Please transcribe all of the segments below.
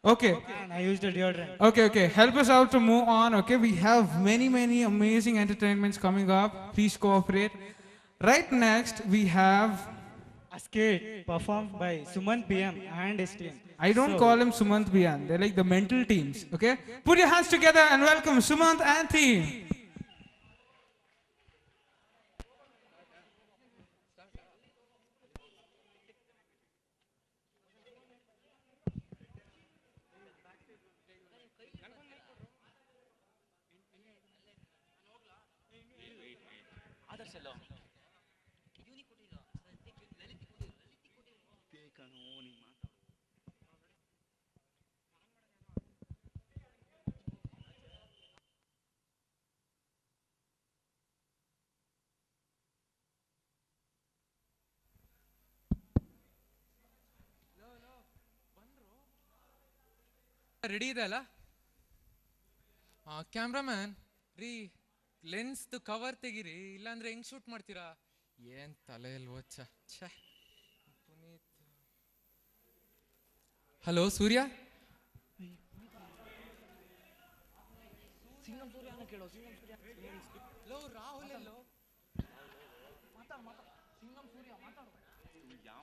Okay. And I used the deodorant. Okay. Help us out to move on. Okay. We have many amazing entertainments coming up. Please cooperate. Right next, we have. A skit performed by Suman PM and his team. I don't call him Sumant Bian. They're like the mental teams. Okay. Put your hands together and welcome Sumant and team. Ready ಇದೆ ಅಲ್ಲ? Cameraman ರೀ, ಲೆನ್ಸ್ದು cover ತೆಗಿರಿ, ಇಲ್ಲಾಂದ್ರೆ ಹೆಂಗ್ shoot ಮಾಡ್ತೀರಾ? ಏನ್ ತಲೆ ಇಲ್ವೋ ಛ. ಪುನೀತ್. ಹಲೋ ಸೂರ್ಯ.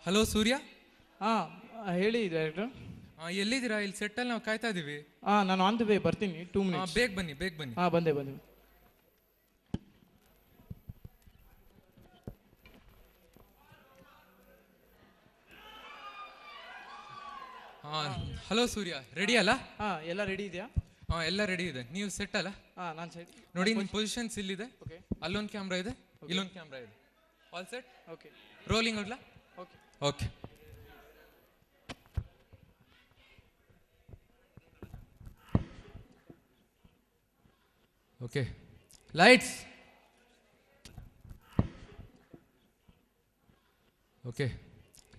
ಹಲೋ ಸೂರ್ಯ. ಹಾಂ ಹೇಳಿ ಡೈರೆಕ್ಟರ್. ಎಲ್ಲಿದ್ದೀರಾ? ಇಲ್ಲಿ ಸೆಟ್ಟಲ್ಲಿ ನಾವು ಕಾಯ್ತಾ ಇದೀವಿ. ನಾನು ಆನ್ ದ ವೇ ಬರ್ತೀನಿ, 2 ಮಿನಿಟ್ಸ್. ಬೇಗ ಬನ್ನಿ. ಬಂದೆ. ಹಲೋ ಸೂರ್ಯ, ರೆಡಿ ಅಲ್ಲ? ಎಲ್ಲ ರೆಡಿ ಇದೆಯಾ? ಎಲ್ಲ ರೆಡಿ ಇದೆ. ನೀವು ಸೆಟ್ ಅಲ್ಲ? ನಾನು ಸೆಟ್. ನೋಡಿ, ನಿಮ್ಮ ಪೊಸಿಷನ್ಸ್ ಇಲ್ಲಿದೆ. ಓಕೆ. ಅಲ್ಲೊಂದು ಕ್ಯಾಮ್ರಾ ಇದೆ, ಇಲ್ಲೊಂದು ಕ್ಯಾಮ್ರಾ ಇದೆ. All set? ಓಕೆ. ರೋಲಿಂಗ್ ಹೊಡ್ಲಾ? Okay. Okay. Okay, lights. Okay,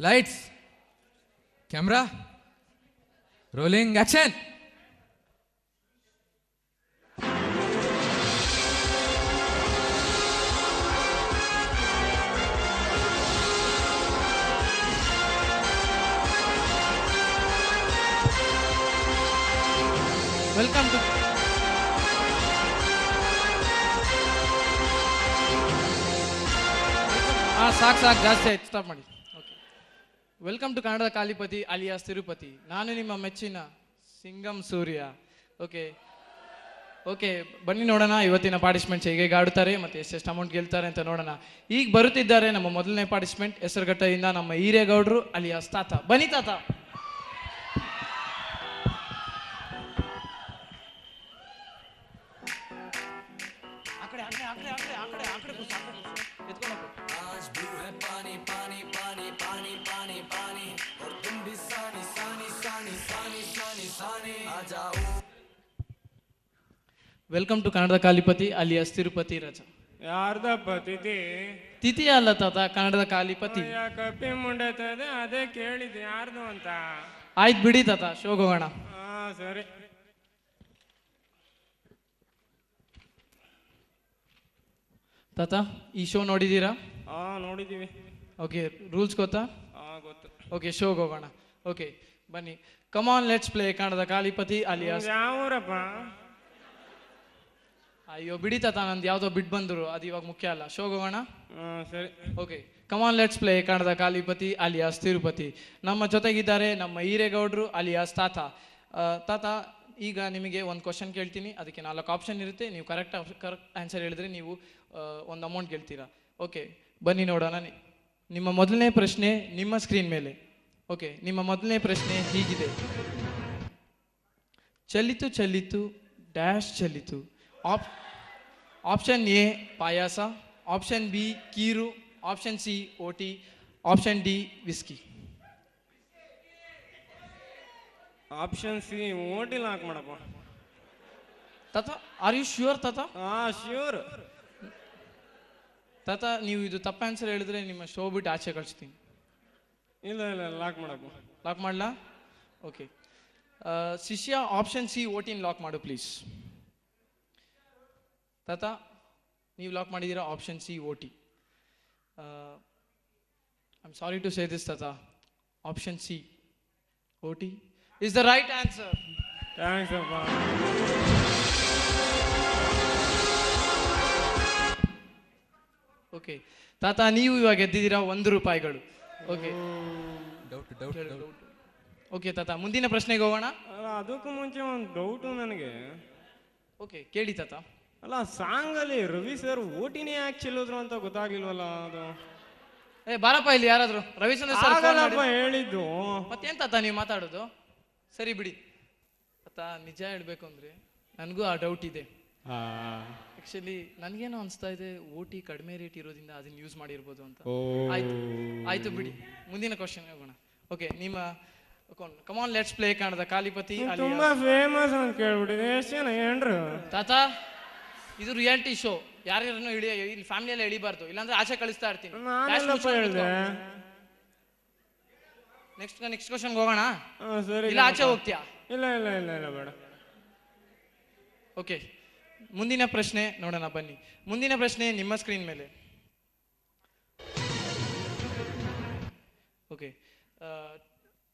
lights, camera, rolling, action. Welcome to ಸಾಕು ಜಾಸ್ತಿ ಆಯ್ತು, ಸ್ಟಾಪ್ ಮಾಡಿ. ಓಕೆ. ವೆಲ್ಕಮ್ ಟು ಕನ್ನಡದ ಕಾಲಿಪತಿ ಅಲಿಯಾಸ್ ತಿರುಪತಿ. ನಾನು ನಿಮ್ಮ ಮೆಚ್ಚಿನ ಸಿಂಗಂ ಸೂರ್ಯ. ಓಕೆ, ಬನ್ನಿ ನೋಡೋಣ ಇವತ್ತಿನ ಪಾರ್ಟಿಸಿಪೆಂಟ್ಸ್ ಹೇಗೆ ಆಡುತ್ತಾರೆ ಮತ್ತು ಎಷ್ಟೆಷ್ಟು ಅಮೌಂಟ್ ಗೆಲ್ತಾರೆ ಅಂತ ನೋಡೋಣ. ಈಗ ಬರುತ್ತಿದ್ದಾರೆ ನಮ್ಮ ಮೊದಲನೇ ಪಾರ್ಟಿಸಿಪೆಂಟ್, ಹೆಸರುಘಟ್ಟದಿಂದ ನಮ್ಮ ಹಿರೇಗೌಡರು ಅಲಿಯಾಸ್ ತಾತ. ಬನ್ನಿ ತಾತ. ವೆಲ್ಕಮ್ ಟು ಕನ್ನಡದ ಕಾಲಿಪತಿ ಅಲಿಯಾಸ್ ತಿರುಪತಿ ರಜ. ಯಾರ್ದಪ್ಪ ತಿಥಿ? ತಿಥಿ ಅಲ್ಲ ತಾತ, ಕನ್ನಡದ ಕಾಲಿಪತಿ. ಕಪ್ಪಿ ಮುಂಡೈತದೆ, ಅದೇ ಕೇಳಿದೆ ಯಾರ್ದು ಅಂತ. ಆಯ್ತು ಬಿಡಿ ತಾತ, ಶೋಗೆ ಹೋಗೋಣ. ಸರಿ. ತಾತ, ಈ ಶೋ ನೋಡಿದ್ದೀರಾ? ನೋಡಿದೀವಿ. ಓಕೆ, ರೂಲ್ಸ್ ಗೊತ್ತಾ? ಗೊತ್ತು. ಓಕೆ, ಶೋಗೆ ಹೋಗೋಣ. ಓಕೆ, ಬನ್ನಿ. ಕಮಾನ್ ಲೆಟ್ಸ್ ಪ್ಲೇ ಕನ್ನಡದ ಕಾಲಿಪತಿ ಅಲಿಯಾಸ್. ಯಾವೂರಪ್ಪ? ಅಯ್ಯೋ ಬಿಡಿ ತಾತ, ನಂದು ಯಾವುದೋ ಬಿಟ್ಟು ಬಂದರು, ಅದು ಇವಾಗ ಮುಖ್ಯ ಅಲ್ಲ. ಶೋಗೆ ಹೋಗೋಣ. ಸರಿ. ಓಕೆ, ಕಮಾನ್ ಲೆಟ್ಸ್ ಪ್ಲೇ ಕನ್ನಡದ ಕಾಲಿಪತಿ ಅಲಿಯಾಸ್ ತಿರುಪತಿ. ನಮ್ಮ ಜೊತೆಗಿದ್ದಾರೆ ನಮ್ಮ ಹಿರೇಗೌಡರು ಅಲಿಯಾಸ್ ತಾತ. ತಾತ, ಈಗ ನಿಮಗೆ ಒಂದು ಕ್ವಶನ್ ಕೇಳ್ತೀನಿ, ಅದಕ್ಕೆ 4 ಆಪ್ಷನ್ ಇರುತ್ತೆ. ನೀವು ಕರೆಕ್ಟ್ ಆನ್ಸರ್ ಹೇಳಿದ್ರೆ ನೀವು ಒಂದು ಅಮೌಂಟ್ ಗೆಲ್ತೀರಾ. ಓಕೆ, ಬನ್ನಿ ನೋಡೋಣ. ನಿಮ್ಮ ಮೊದಲನೇ ಪ್ರಶ್ನೆ ನಿಮ್ಮ ಸ್ಕ್ರೀನ್ ಮೇಲೆ. ಓಕೆ, ನಿಮ್ಮ ಮೊದಲನೇ ಪ್ರಶ್ನೆ ಹೀಗಿದೆ. ಚಲಿತು ಡ್ಯಾಶ್ ಚಲಿತು. ಆಪ್ಷನ್ ಎ ಪಾಯಾಸ, ಆಪ್ಷನ್ ಬಿ ಕೀರು, option C OT, option D whisky. Option C ಓಟಿಲ್ ಹಾಕ್ ಮಾಡಪ್ಪ. ತಾತ, ಆರ್ ಯು ಶ್ಯೂರ್ ತಾತ? ಶ್ಯೂರ್. ತಾತ, ನೀವು ಇದು ತಪ್ಪ ಆನ್ಸರ್ ಹೇಳಿದ್ರೆ ನಿಮ್ಮ ಶೋ ಬಿಟ್ಟು ಆಚೆ ಕಳಿಸ್ತೀನಿ. ಇಲ್ಲ ಲಾಕ್ ಮಾಡಪ್ಪ. ಲಾಕ್ ಮಾಡಲಾ? ಓಕೆ, ಶಿಷ್ಯ ಆಪ್ಷನ್ ಸಿ ಓಟಿನ್ ಲಾಕ್ ಮಾಡು ಪ್ಲೀಸ್. ತಾತ, ನೀವು ಲಾಕ್ ಮಾಡಿದ್ದೀರಾ option C OT. I am sorry to say this ತಾತ, option C OT is the right answer. Thanks ಅಪ್ಪ. ಓಕೆ ತಾತ, ನೀವು ಇವಾಗ ಗೆದ್ದಿದ್ದೀರಾ 1 ರೂಪಾಯಿಗಳು. Okay doubt doubt doubt. Okay ತಾತ, ಮುಂದಿನ ಪ್ರಶ್ನೆಗೆ ಹೋಗೋಣ. ಅಲ್ಲ ಅದಕ್ಕೂ ಮುಂಚೆ ಒಂದು ಡೌಟು ನನಗೆ. ಓಕೆ ಕೇಳಿ ತಾತ. ಅಲ್ಲ ಸಾಂಗಲ್ಲಿ ರವಿ ಸರ್ ಓಟಿನೇ ಯಾಕೆ ಚೆಲ್ಲಿದ್ರು ಅಂತ ಗೊತ್ತಾಗ್ಲಿಲ್ವಲ್ಲ ಅದು. ಬಾರಪ್ಪ ಇಲ್ಲಿ ಯಾರಾದ್ರು. ರವಿಚಂದ್ರ ಸರ್ ಆಗಲ್ಲಪ್ಪ ಹೇಳಿದ್ದು. ಮತ್ತೇನ್ ತಾತ ನೀವು ಮಾತಾಡೋದು? ಸರಿ ಬಿಡಿ ತಾತ, ನಿಜ ಹೇಳ್ಬೇಕು ಅಂದ್ರೆ ನನಗೂ ಆ ಡೌಟ್ ಇದೆ. ಆಕ್ಚುಲಿ ನನ್ಗೇನೋ ಅನ್ಸ್ತಾ ಇದೆ ಓಟಿ ಕಡಿಮೆ ರೇಟ್ ಇರೋದ್ರಿಂದ ಅದನ್ನ ಯೂಸ್ ಮಾಡಿರ್ಬೋದು ಅಂತ. ಆಯ್ತು ಆಯ್ತು ಬಿಡಿ, ಮುಂದಿನ ಕ್ವಶನ್ ಹೋಗೋಣ. ಓಕೆ, ನಿಮ್ಮ ಕಮಾನ್ ಲೆಟ್ಸ್ ಪ್ಲೇ ಕಾಣದ ಕಾಲಿಪತಿ ತುಂಬಾ ಫೇಮಸ್ ಅಂತ ಕೇಳ್ಬಿಟ್ಟಿದೆ. ಎಷ್ಟು ಜನ ಏನ್ರು ತಾತ, ಇದು ರಿಯಾಲಿಟಿ ಶೋ. ಯಾರ್ಯಾರನ್ನು ಇಲ್ಲಿ ಫ್ಯಾಮಿಲಿ ಎಲ್ಲ ಎಳಿಬಾರ್ದು, ಇಲ್ಲಾಂದ್ರೆ ಆಚೆ ಕಳಿಸ್ತಾ ಇರ್ತೀನಿ. ಹೇಳಿದೆ. ನೆಕ್ಸ್ಟ್ ಕ್ವಶನ್ ಹೋಗೋಣ. ಸರಿ, ಇಲ್ಲ ಆಚೆ ಹೋಗ್ತೀಯಾ? ಇಲ್ಲ ಇಲ್ಲ ಇಲ್ಲ ಇಲ್ಲ ಬೇಡ. ಓಕೆ, ಮುಂದಿನ ಪ್ರಶ್ನೆ ನೋಡೋಣ ಬನ್ನಿ. ಮುಂದಿನ ಪ್ರಶ್ನೆ ನಿಮ್ಮ ಸ್ಕ್ರೀನ್ ಮೇಲೆ. ಓಕೆ,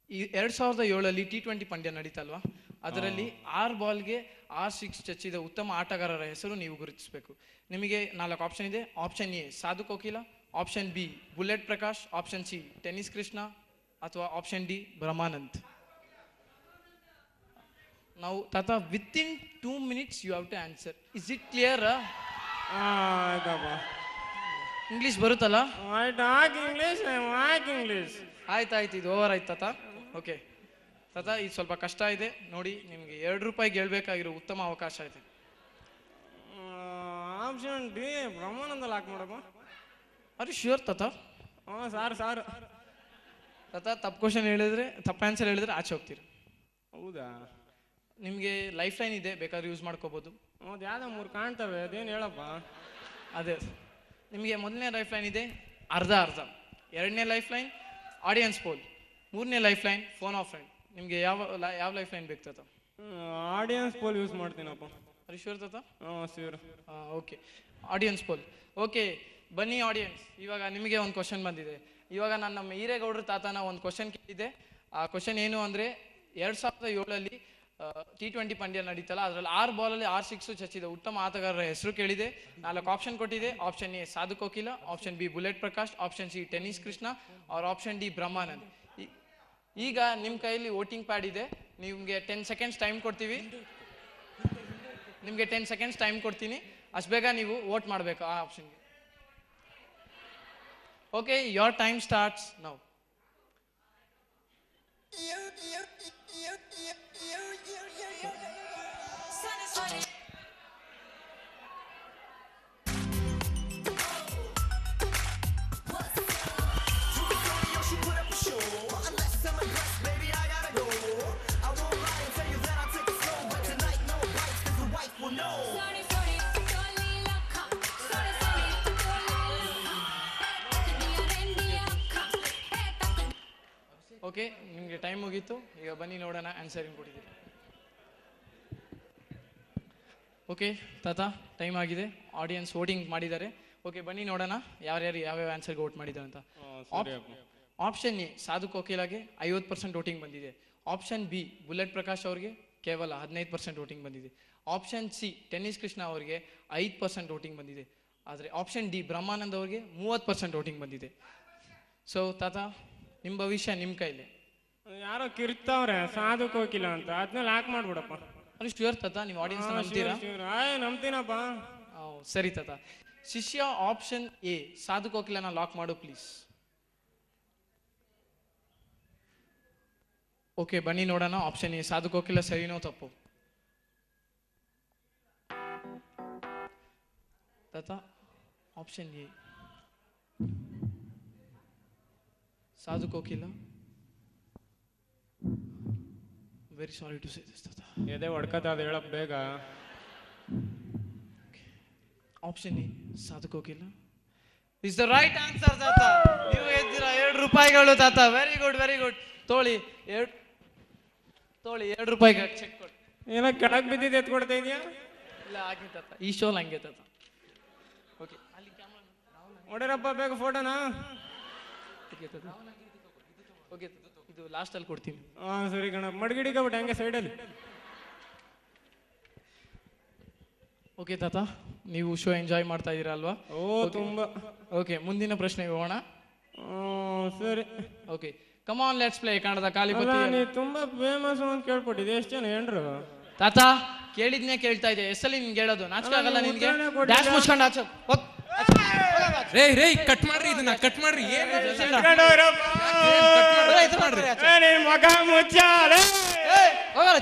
ಈ 2007 T20 ಪಂದ್ಯ ನಡೀತಲ್ವಾ, ಅದರಲ್ಲಿ 6 ಬಾಲ್ಗೆ 6 ಚಚ್ಚಿದ ಉತ್ತಮ ಆಟಗಾರರ ಹೆಸರು ನೀವು ಗುರುತಿಸಬೇಕು. ನಿಮಗೆ 4 ಆಪ್ಷನ್ ಇದೆ. Option A Sadhu Kokila, option B Bullet Prakash, option C Tennis Krishna, ಅಥವಾ ಆಪ್ಷನ್ ಡಿ ಬ್ರಹ್ಮಾನಂದ್. ನಾವು ತಾತ within 2 minutes you have to answer. Is it clear? ಆಯ್ತಪ್ಪ, ಇಂಗ್ಲಿಷ್ ಬರುತ್ತಲ್ಲ? ಆಯ್ತು ಇಂಗ್ಲಿಷ್ ಇಂಗ್ಲಿಷ್. ಆಯ್ತಾಯ್ತು, ಇದು ಓವರ್ ಆಯ್ತು ತಾತ. ಓಕೆ ತಾತ, ಇದು ಸ್ವಲ್ಪ ಕಷ್ಟ ಇದೆ ನೋಡಿ. ನಿಮಗೆ 2 ರೂಪಾಯಿ ಗೆಲ್ಬೇಕಾಗಿರೋ ಉತ್ತಮ ಅವಕಾಶ ಇದೆ. ಆಪ್ಷನ್ ಡಿ ಬ್ರಹ್ಮಾನಂದಲ್ಲಿ ಹಾಕಿ ಮಾಡಪ್ಪ. ಅರೆ ಶ್ಯೂರ್ ತಾತ? ಸಾರು ತಾತ, ತಪ್ಪು ಕ್ವಶನ್ ಹೇಳಿದ್ರೆ, ತಪ್ಪು ಆನ್ಸರ್ ಹೇಳಿದ್ರೆ ಆಚೆ ಹೋಗ್ತೀರಿ. ಹೌದಾ? ನಿಮಗೆ ಲೈಫ್ ಲೈನ್ ಇದೆ, ಬೇಕಾದ್ರೆ ಯೂಸ್ ಮಾಡ್ಕೋಬಹುದು. ಅದು ಯಾವ್ದೋ 3 ಕಾಣ್ತವೆ, ಅದೇನು ಹೇಳಪ್ಪ. ಅದೇ ನಿಮಗೆ ಮೊದಲನೇ ಲೈಫ್ ಲೈನ್ ಇದೆ ಅರ್ಧ ಅರ್ಧ, 2ನೇ ಲೈಫ್ ಲೈನ್ ಆಡಿಯನ್ಸ್ ಪೋಲ್, 3ನೇ life line phone of friend. ನಿಮಗೆ ಯಾವ ಲೈಫ್ ಲೈನ್ ಬೇಕು ತಾತ? ಆಡಿಯನ್ಸ್ ಪೋಲ್ ಯೂಸ್ ಮಾಡ್ತೀನಪ್ಪ. ಅರೆ ಶ್ಯೂರ್ ತಾತ? Sure. Okay, audience poll. Okay ಬನ್ನಿ ಆಡಿಯನ್ಸ್, ಇವಾಗ ನಿಮಗೆ ಒಂದು ಕ್ವಶನ್ ಬಂದಿದೆ. ಇವಾಗ ನಾನು ನಮ್ಮ ಈರೇಗೌಡರು ತಾತನ ಒಂದು ಕ್ವಶನ್ ಕೇಳಿದೆ. ಆ ಕ್ವಶನ್ ಏನು ಅಂದರೆ, 2007 T20 ಪಂದ್ಯ ನಡೀತಲ್ಲ, ಅದರಲ್ಲಿ 6 ಬಾಲಲ್ಲಿ 6 ಸಿಕ್ಸು ಚಚ್ಚಿದ ಉತ್ತಮ ಆಟಗಾರರ ಹೆಸರು ಕೇಳಿದೆ. 4 ಆಪ್ಷನ್ ಕೊಟ್ಟಿದೆ. Option A Sadhu Kokila, option B Bullet Prakash, option C Tennis Krishna, ಅವ್ರ ಆಪ್ಷನ್ ಡಿ ಬ್ರಹ್ಮಾನಂದ್. ಈಗ ನಿಮ್ಮ ಕೈಯಲ್ಲಿ ವೋಟಿಂಗ್ ಪ್ಯಾಡ್ ಇದೆ. ನಿಮಗೆ 10 seconds ಟೈಮ್ ಕೊಡ್ತೀವಿ. ನಿಮಗೆ 10 seconds ಟೈಮ್ ಕೊಡ್ತೀನಿ. ಅಷ್ಟು ಬೇಗ ನೀವು ವೋಟ್ ಮಾಡಬೇಕು ಆ ಆಪ್ಷನ್ಗೆ. Okay, your time starts now. Okay, ನಿಮಗೆ ಟೈಮ್ ಮುಗೀತು. ಈಗ ಬನ್ನಿ ನೋಡೋಣ ಆನ್ಸರ್ ಏನು ಕೊಟ್ಟಿದ್ದೀರಿ. ಓಕೆ ತಾತ, ಟೈಮ್ ಆಗಿದೆ. ಆಡಿಯನ್ಸ್ ವೋಟಿಂಗ್ ಮಾಡಿದ್ದಾರೆ. ಓಕೆ ಬನ್ನಿ ನೋಡೋಣ ಯಾರ್ಯಾರು ಯಾವ್ಯಾವ ಆನ್ಸರ್ಗೆ ವೋಟ್ ಮಾಡಿದ್ದಾರೆ ಅಂತ. ಆಪ್ಷನ್ ಎ ಸಾಧು ಕೋಕಿಲಾಗೆ 50% ವೋಟಿಂಗ್ ಬಂದಿದೆ. ಆಪ್ಷನ್ ಬಿ ಬುಲೆಟ್ ಪ್ರಕಾಶ್ ಅವ್ರಿಗೆ ಕೇವಲ 15% ವೋಟಿಂಗ್ ಬಂದಿದೆ. ಆಪ್ಷನ್ ಸಿ ಟೆನ್ನಿಸ್ ಕೃಷ್ಣ ಅವರಿಗೆ 5% ವೋಟಿಂಗ್ ಬಂದಿದೆ. ಆದರೆ ಆಪ್ಷನ್ ಡಿ ಬ್ರಹ್ಮಾನಂದ್ ಅವ್ರಿಗೆ 30% ವೋಟಿಂಗ್ ಬಂದಿದೆ. ಸೊ ತಾತ, ನಿಮ್ಮ ಭವಿಷ್ಯ ನಿಮ್ಮ ಕೈಲಿ. ಯಾರೋ ಕಿರ್ತಾವ್ರೆ ಸಾಧು ಕೋಕಿಲ ಅಂತ, ಅದನ್ನ ಲಾಕ್ ಮಾಡ್ಬಿಡಪ್ಪ. ಅರೆ ಶ್ಯೂರ್ ತಾತ, ನೀವು ಆಡಿಯನ್ಸ್ ನಂಬ್ತೀರಾ? ನಂಬ್ತೀನಪ್ಪ. ಸರಿ ತಾತ. ಶಿಷ್ಯ ಆಪ್ಷನ್ ಎ ಸಾಧು ಕೋಕಿಲನ ಲಾಕ್ ಮಾಡು ಪ್ಲೀಸ್. ಓಕೆ ಬನ್ನಿ ನೋಡೋಣ ಆಪ್ಷನ್ ಎ ಸಾಧು ಕೋಕಿಲ ಸರಿನೋ ತಪ್ಪು. ತಾತ, option A Sadhu Kokila. Very sorry to say this ತಾತ. ಎದೆ ಹೊಡ್ಕತ್ತ, ಅದು ಹೇಳಪ್ಪ ಬೇಗ. Option A Sadhu Kokila is the right answer ತಾತ. ನೀವು ಗೆದ್ದಿರಾ 2 ರೂಪಾಯಿಗಳು ತಾತ. Very good very good. ತೋಳಿ 2 ರೂಪಾಯಿಗೆ ಚೆಕ್ ಕೊಡಿ. ಏನೋ ಕೆಳಗೆ ಬಿದ್ದಿದ್ದು ಎತ್ ಕೊಡ್ತಾ ಇದೆಯಾ? ಇಲ್ಲ ಹಾಗೆ ತಾತ, ಈ ಶೋಲ್ ಹಂಗೆ ತಾತ. ಓಕೆ ಅಲ್ಲಿ ಕ್ಯಾಮ್ರಾ ಹೊಡೆರಪ್ಪ ಬೇಗ ಫೋಟೋನಾ. ಓಕೆ ಇದು ಲಾಸ್ಟಲ್ಲಿ ಕೊಡ್ತೀನಿ. ಸರಿ ಗಣ ಮಡ್ಗಿಡಿಕಬಿಟ್ಟು ಹಂಗೆ ಸೈಡಲ್ಲಿ. ಓಕೆ ತಾತ, ನೀವು ಶೋ ಎಂಜಾಯ್ ಮಾಡ್ತಾ ಇದ್ದೀರಾ ಅಲ್ವಾ? ಓ ತುಂಬಾ. ಓಕೆ, ಮುಂದಿನ ಪ್ರಶ್ನೆಗೆ ಹೋಗೋಣ. ಸರಿ. Okay, come on let's play ಕನ್ನಡದ ಕಾಲಿಪತಿ. ನೀ ತುಂಬಾ ಫೇಮಸ್ ಅಂತ ಕೇಳ್ಪಟ್ಟಿದ್ದೆ. ಎಷ್ಟು ಜನ ಹೆಂಡ್ರು? ತಾತ ಕೇಳಿದ್ನೇ ಕೇಳ್ತಾ ಇದೆ. ಎಷ್ಟಲ್ಲಿ ನಿನ್ಗೆ ಹೇಳೋದು? ನಾಚಿಕೆ ಆಗಲ್ಲ ನಿನ್ಗೆ? ಡ್ಯಾಶ್ ಮುಚ್ಕೊಂಡು ಆಚೆ ಹೋಗ್. ರೇ ಕಟ್ ಮಾಡ್ರಿ, ಇದನ್ನ ಕಟ್ ಮಾಡ್ರಿ. ಏನ್ ಮಗ ಮುಚ್ಚಾಲೆ ಹೋಗಲ್ಲ,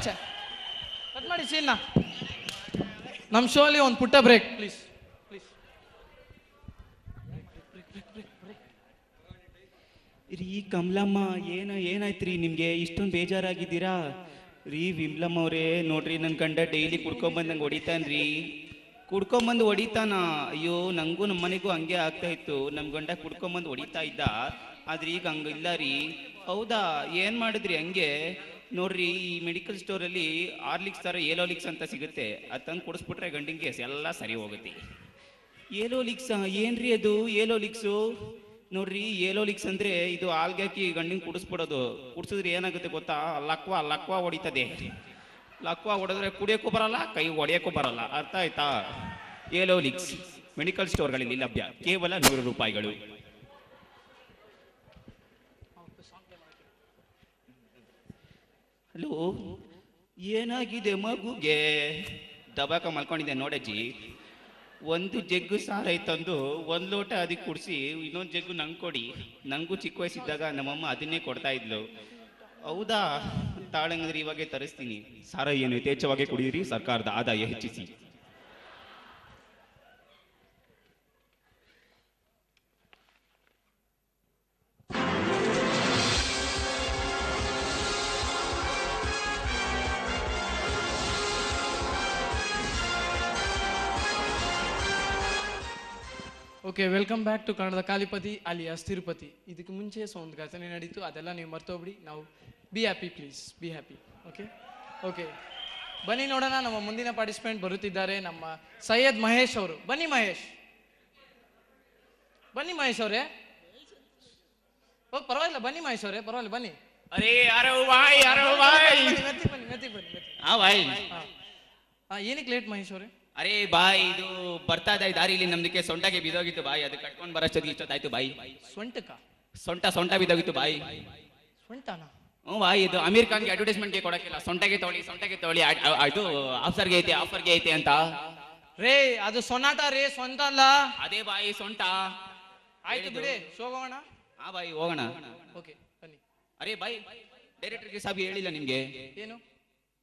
ಕಟ್ ಮಾಡಿ ಸೀನ್ನ. ನಮ್ಮ ಶೋ ಅಲ್ಲಿ ಒಂದು ಪುಟ್ಟ ಬ್ರೇಕ್ ಪ್ಲೀಸ್. ರೀ ಕಮಲಮ್ಮ, ಏನಾಯ್ತು ರೀ ನಿಮಗೆ ಇಷ್ಟೊಂದು ಬೇಜಾರಾಗಿದ್ದೀರಾ ರೀ? ವಿಮ್ಲಮ್ಮ ಅವರೇ ನೋಡ್ರಿ, ನನ್ನ ಗಂಡ ಡೈಲಿ ಕುಡ್ಕೊಂಬಂದಂಗೆ ಹೊಡಿತಾನ್ರಿ. ಕುಡ್ಕೊಂಬಂದು ಹೊಡಿತಾನ. ಅಯ್ಯೋ, ನನಗೂ ನಮ್ಮ ಮನೆಗೂ ಹಂಗೆ ಆಗ್ತಾ ಇತ್ತು. ನಮ್ಮ ಗಂಡ ಕುಡ್ಕೊಂಬಂದು ಹೊಡಿತಾ ಇದ್ದ. ಆದ್ರೆ ಈಗ ಹಂಗಿಲ್ಲ ರೀ. ಹೌದಾ? ಏನು ಮಾಡಿದ್ರಿ ಹಂಗೆ? ನೋಡ್ರಿ, ಈ ಮೆಡಿಕಲ್ ಸ್ಟೋರಲ್ಲಿ ಆರ್ಲಿಕ್ಸ್ ಥರ ಏಲೋಲಿಕ್ಸ್ ಅಂತ ಸಿಗುತ್ತೆ. ಅದು ತಂದು ಕುಡಿಸ್ಬಿಟ್ರೆ ಗಂಡಿನ ಕೇಸ್ ಎಲ್ಲ ಸರಿ ಹೋಗುತ್ತೆ. ಏಲೋಲಿಕ್ಸ್ ಏನ್ರಿ ಅದು? ಏಲೋಲಿಕ್ಸು ನೋಡ್ರಿ, ಏಲೋಲಿಕ್ಸ್ ಅಂದ್ರೆ ಇದು ಹಾಲ್ಗಾಕಿ ಗಂಡಿನ ಕುಡಿಸ್ಬಿಡೋದು. ಕುಡಿಸಿದ್ರೆ ಏನಾಗುತ್ತೆ ಗೊತ್ತಾ? ಲಕ್ವಾ ಹೊಡಿತದೆ. ಲಕ್ವಾ ಹೊಡೆದ್ರೆ ಕುಡಿಯೋಕ್ಕೂ ಬರಲ್ಲ, ಕೈ ಹೊಡೆಯೋಕ್ಕೂ ಬರಲ್ಲ. ಅರ್ಥ ಆಯ್ತಾ? ಏಲೋಲಿಕ್ಸ್ ಮೆಡಿಕಲ್ ಸ್ಟೋರ್ಗಳಲ್ಲಿ ಲಭ್ಯ, ಕೇವಲ 100 ರೂಪಾಯಿಗಳು. ಹಲೋ, ಏನಾಗಿದೆ ಮಗುಗೆ? ದಬಾಕ ಮಲ್ಕೊಂಡಿದ್ದೆ ನೋಡಜ್ಜಿ. ಒಂದು ಜಗ್ಗು ಸಾರೈ ತಂದು 1 ಲೋಟ ಅದಕ್ಕೆ ಕುಡಿಸಿ ಇನ್ನೊಂದು ಜಗ್ಗು ನಂಗೆ ಕೊಡಿ. ನನಗೂ ಚಿಕ್ಕ ವಯಸ್ಸಿದ್ದಾಗ ನಮ್ಮಮ್ಮ ಅದನ್ನೇ ಕೊಡ್ತಾ ಇದ್ಲು. ಹೌದಾ? ತಾಳಂಗಂದ್ರೆ ಇವಾಗೆ ತರಿಸ್ತೀನಿ. ಸಾರ ಏನು ಯಥೇಚ್ಛವಾಗಿ ಕುಡಿಯಿರಿ, ಸರ್ಕಾರದ ಆದಾಯ ಹೆಚ್ಚಿಸಿ. ಓಕೆ, ವೆಲ್ಕಮ್ ಬ್ಯಾಕ್ ಟು ಕನ್ನಡದ ಕಾಲಿಪತಿ ಅಲಿಯಾಸ್ ತಿರುಪತಿ. ಇದಕ್ಕೆ ಮುಂಚೆ ಒಂದು ಘಟನೆ ನಡೀತು, ಅದೆಲ್ಲ ನೀವು ಮರ್ತೋಗ್ಬಿಡಿ. ನಾವು be happy, please be happy. Okay, ಬನ್ನಿ ನೋಡೋಣ. ನಮ್ಮ ಮುಂದಿನ ಪಾರ್ಟಿಸಿಪೆಂಟ್ ಬರುತ್ತಿದ್ದಾರೆ, ನಮ್ಮ ಸೈಯದ್ ಮಹೇಶ್ ಅವರು. ಬನ್ನಿ ಮಹೇಶ್ ಅವರೇ. ಪರವಾಗಿಲ್ಲ, ಬನ್ನಿ ಮಹೇಶ್ ಅವರೇ, ಪರವಾಗಿಲ್ಲ ಬನ್ನಿ. ಅರೇ ಯಾರೋ ಬಾಯ್, ಏನಕ್ಕೆ ಲೇಟ್ ಮಹೇಶ್ ಅವರೇ? ಅರೇ ಬಾಯ್, ಇದು ಬರ್ತಾ ಇದೆ ದಾರಿಲಿ ನಮ್ದಕ್ಕೆ ಸೊಂಟಗೆ ಬಿದ್ದೋಗಿತ್ತು ಬಾಯ್. ಅದು ಕಟ್ಕೊಂಡು ಬರೋಷ್ಟೊತ್ತಿಗೆ ಇಷ್ಟೊತ್ತಾಯ್ತು ಬಾಯ್. ಸೊಂಟ ಬಿದ್ದೋಗಿತ್ತು ಬಾಯ್. ಸೊಂಟನಾ? ಹ್ಞೂ ಬಾಯ್, ಇದು ಅಮೀರ್ ಖಾನ್ಗೆ ಅಡ್ವರ್ಟೈಸ್ಮೆಂಟ್ಗೆ ಕೊಡಕ್ಕಿಲ್ಲ. ಸೊಂಟಗೆ ತೊಗೊಳ್ಳಿ ಅದು ಆಫರ್ಗೆ ಐತೆ ಅಂತ. ರೇ, ಅದು ಸೊನಾಟ ರೇ, ಸ್ವಂತ ಅಲ್ಲ. ಅದೇ ಬಾಯಿ ಸೊಂಟ. ಆಯ್ತು ಬಿಡಿ, ಹೋಗೋಣ. ಹಾ ಬಾಯ್, ಹೋಗೋಣ. ಓಕೆ ಬನ್ನಿ. ಅರೇ ಬಾಯ್, ಡೈರೆಕ್ಟರ್ಗೆ ಸಾಬ್ ಹೇಳಿಲ್ಲ ನಿಮ್ಗೆ? ಏನು?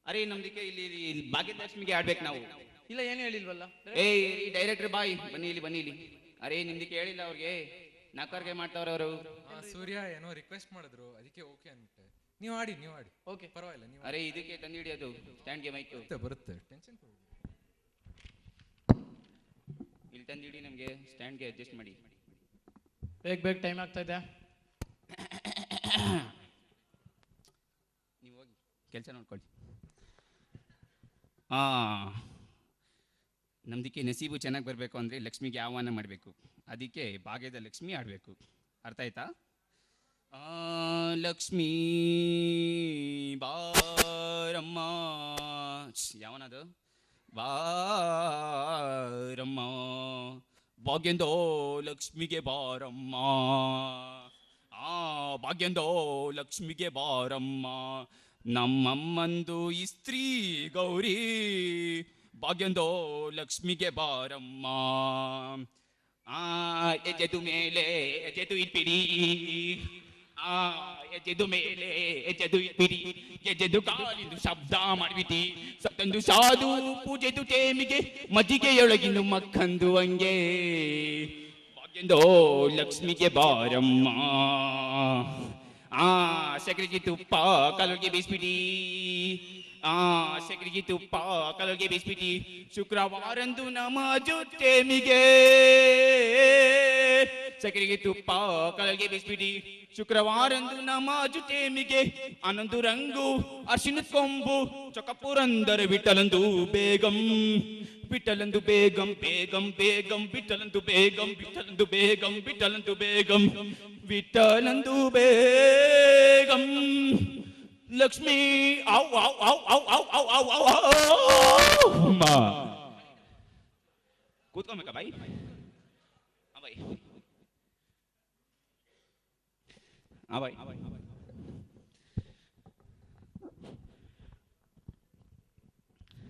ಅರೇ ನಮ್ದಕ್ಕೆ ಇಲ್ಲಿ ಭಾಗ್ಯಲಕ್ಷ್ಮಿಗೆ ಆಡ್ಬೇಕು ನಾವು. ಇಲ್ಲ, ಏನು ಹೇಳಿಲ್ವಲ್ಲ. ಡೈರೆಕ್ಟರ್ ಬಾಯ್, ಬನ್ನಿ ಇಲ್ಲಿ. ಅರೇ ನಿಮ್ದಕ್ಕೆ ಹೇಳಿಲ್ಲ ಅವ್ರಿಗೆ, ನಕರ್ಗೆ ಮಾಡ್ತಾವ್ರ ಅವರು. ಸೂರ್ಯ ಏನೋ ರಿಕ್ವೆಸ್ಟ್ ಮಾಡಿದ್ರು, ಅದಕ್ಕೆ ಓಕೆ ಅಂದ್ಬಿಟ್ಟೆ. ನೀವು ಆಡಿ. ಓಕೆ, ಪರವಾಗಿಲ್ಲ. ನೀವು ಅರೇ ಇದಕ್ಕೆ ತಂದಿಡಿ, ಅದು ಸ್ಟ್ಯಾಂಡ್ಗೆ ಮೈಕ್ ಬರುತ್ತೆ, ಟೆನ್ಷನ್ ಇಲ್ಲಿ ತಂದಿಡಿ, ನಮ್ಗೆ ಸ್ಟ್ಯಾಂಡ್ಗೆ ಅಡ್ಜಸ್ಟ್ ಮಾಡಿ. ಬೇಗ ಟೈಮ್ ಆಗ್ತಾ ಇದೆ. ನೀವು ಹೋಗಿ ಕೆಲಸ ನೋಡ್ಕೊಳ್ಳಿ. ನಮ್ದಕ್ಕೆ ನಸೀಬು ಚೆನ್ನಾಗಿ ಬರಬೇಕು ಅಂದರೆ ಲಕ್ಷ್ಮಿಗೆ ಆಹ್ವಾನ ಮಾಡಬೇಕು. ಅದಕ್ಕೆ ಭಾಗ್ಯದ ಲಕ್ಷ್ಮಿ ಆಡಬೇಕು. ಅರ್ಥ ಆಯ್ತಾ? ಲಕ್ಷ್ಮೀ ಬಾರಮ್ಮ. ಯಾವನದು? ಬಾರಮ್ಮ ಭಾಗ್ಯಂದೋ ಲಕ್ಷ್ಮಿಗೆ ಬಾರಮ್ಮ. ಭಾಗ್ಯಂದೋ ಲಕ್ಷ್ಮಿಗೆ ಬಾರಮ್ಮ. ನಮ್ಮಮ್ಮಂದು ಇಸ್ತ್ರೀ ಗೌರಿ, ಭಾಗ್ಯಂದೋ ಲಕ್ಷ್ಮಿಗೆ ಬಾರಮ್ಮ. ಎಜೆದು ಮೇಲೆ ಎಜೆದು ಇಟ್ಬಿಡಿ, ಎಜೆದು ಮೇಲೆ ಎಜೆದು ಇಟ್ಬಿಡಿ, ಎಜೆದು ಕಾಲಿಂದು ಶಬ್ದ ಮಾಡ್ಬಿಟ್ಟಿ, ಸತ್ತಂದು ಸಾಧು ಪೂಜೆದು ಟೇಮಿಗೆ ಮಜ್ಜಿಗೆಯೊಳಗಿಂದು ಮಕ್ಕಂದು ಹಂಗೆ. ಭಾಗ್ಯಂದೋ ಲಕ್ಷ್ಮಿಗೆ ಬಾರಮ್ಮ. ಸಕ್ರೆಗೆ ತುಪ್ಪ ಕಲೋಗೆ ಬೀಸ್ಬಿಡಿ, ಸಕ್ರೆಗೆ ತುಪ್ಪ ಕಲೋಗೆ ಬೀಸ್ಬಿಡಿ. ಶುಕ್ರವಾರಂದು ನಮಾಜು ಟೇಮಿಗೆ, ಸಕ್ರೆಗೆ ತುಪ್ಪ ಕಲೋಗೆ ಬೀಸ್ಬಿಡಿ. ಶುಕ್ರವಾರಂದು ನಮಾಜು ಟೇಮಿಗೆ ಆನಂದು ರಂಗು ಅರ್ಶಿನ ಕೊಂಬು ಚೊಕಪುರಂದರ ವಿಠಲಂದು ಬೇಗಂ, ವಿಠಲಂದು ಬೇಗಂ ಬೇಗಂ ಬೇಗಂ, ವಿಠಲಂದು ಬೇಗಂ ವಿಠಲಂದು ಬೇಗಂ ವಿಠಲಂದು ಬೇಗಂ. ವಿಠಲಂದು ಬೇಗಂ ಲಕ್ಷ್ಮೀ ಔ ಔ ಔ ಔ ಔ ಔ ಔ ಔ ಔ ಅಮ್ಮ ಕೂತ್ಕೊಬೇಕಾ ಬಾಯಿ ಬಾಯಿ ಬಾಯಿ